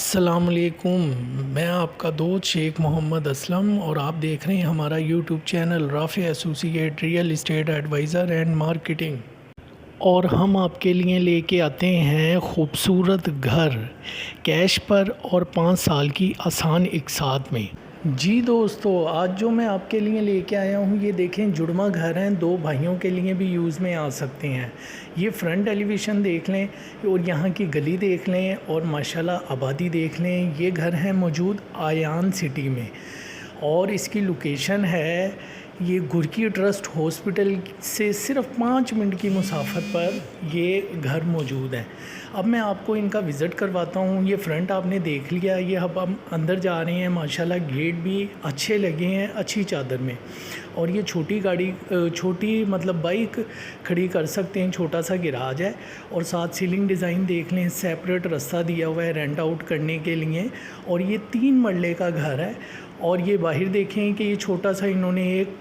अस्सलामुअलैकुम। मैं आपका दोस्त शेख मोहम्मद असलम और आप देख रहे हैं हमारा YouTube channel Rafi associate real estate advisor and marketing. और हम आपके लिए लेके आते हैं खूबसूरत घर कैश पर और 5 साल की आसान इक़सात में। जी दोस्तों, आज जो मैं आपके लिए लेके आया हूँ ये देखें, जुड़वा घर हैं, दो भाइयों के लिए भी यूज़ में आ सकते हैं। ये फ्रंट एलिवेशन देख लें और यहाँ की गली देख लें और माशाल्लाह आबादी देख लें। ये घर है मौजूद आयान सिटी में और इसकी लोकेशन है ये गुरकी ट्रस्ट हॉस्पिटल से सिर्फ़ 5 मिनट की मुसाफत पर ये घर मौजूद है। अब मैं आपको इनका विज़िट करवाता हूँ। ये फ्रंट आपने देख लिया, ये अब हम अंदर जा रहे हैं। माशाल्लाह गेट भी अच्छे लगे हैं, अच्छी चादर में। और ये छोटी गाड़ी, छोटी मतलब बाइक खड़ी कर सकते हैं, छोटा सा गिराज है। और साथ सीलिंग डिज़ाइन देख लें, सेपरेट रास्ता दिया हुआ है रेंट आउट करने के लिए। और ये 3 मरले का घर है। और ये बाहर देखें कि ये छोटा सा इन्होंने एक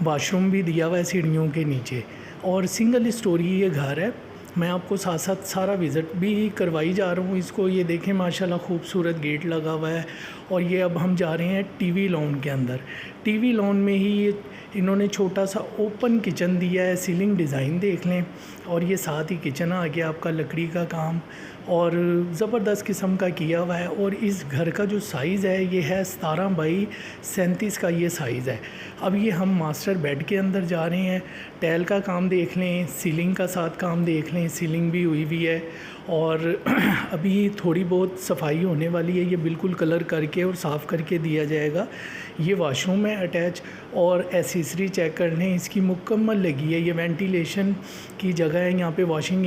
वाशरूम भी दिया हुआ है सीढ़ियों के नीचे। और सिंगल स्टोरी ये घर है। मैं आपको साथ साथ सारा विज़िट भी करवाई जा रहा हूँ इसको। ये देखें माशाल्लाह खूबसूरत गेट लगा हुआ है। और ये अब हम जा रहे हैं टीवी लॉन के अंदर। टीवी लॉन में ही ये इन्होंने छोटा सा ओपन किचन दिया है। सीलिंग डिज़ाइन देख लें और ये साथ ही किचन आ गया आपका, लकड़ी का काम और ज़बरदस्त किस्म का किया हुआ है। और इस घर का जो साइज़ है ये है 17 बाई 37 का ये साइज़ है। अब ये हम मास्टर बेड के अंदर जा रहे हैं। टाइल का काम देख लें, सीलिंग का साथ काम देख लें, सीलिंग भी हुई हुई है। और अभी थोड़ी बहुत सफाई होने वाली है, ये बिल्कुल कलर करके और साफ़ करके दिया जाएगा। ये वाशरूम है अटैच। और एसेसरी चेक कर लें, इसकी मुकम्मल लगी है। ये वेंटिलेशन की जगह है, यहाँ पे वॉशिंग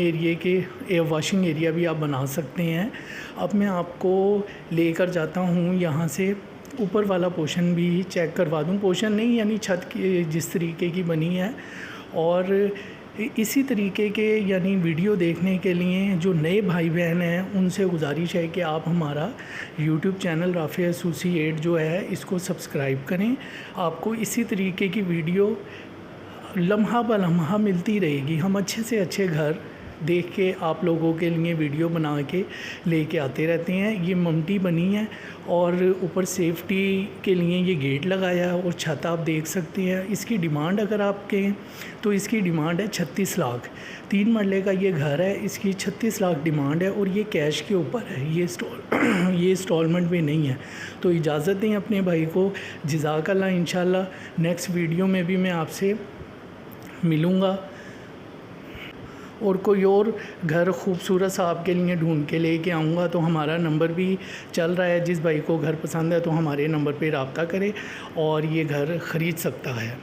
एरिया भी आप बना सकते हैं। अब मैं आपको लेकर जाता हूँ यहाँ से, ऊपर वाला पोर्शन भी चेक करवा दूँ। पोर्शन नहीं यानी छत की जिस तरीके की बनी है। और इसी तरीके के यानी वीडियो देखने के लिए जो नए भाई बहन हैं उनसे गुजारिश है कि आप हमारा यूट्यूब चैनल राफ़ी एसोसिएट जो है इसको सब्सक्राइब करें। आपको इसी तरीके की वीडियो लम्हा ब लम्हा मिलती रहेगी। हम अच्छे से अच्छे घर देख के आप लोगों के लिए वीडियो बना के लेके आते रहते हैं। ये ममटी बनी है और ऊपर सेफ्टी के लिए ये गेट लगाया है और छत आप देख सकते हैं। इसकी डिमांड अगर आप कहें तो इसकी डिमांड है 36 लाख। 3 मरले का ये घर है, इसकी 36 लाख डिमांड है। और ये कैश के ऊपर है, ये इंस्टॉलमेंट में नहीं है। तो इजाज़त दें अपने भाई को। जज़ाकल्लाह। इंशाल्लाह नेक्स्ट वीडियो में भी मैं आपसे मिलूँगा और कोई और घर खूबसूरत सा आपके लिए ढूंढ के लेके आऊँगा। तो हमारा नंबर भी चल रहा है, जिस भाई को घर पसंद है तो हमारे नंबर पे रब्ता करें और ये घर ख़रीद सकता है।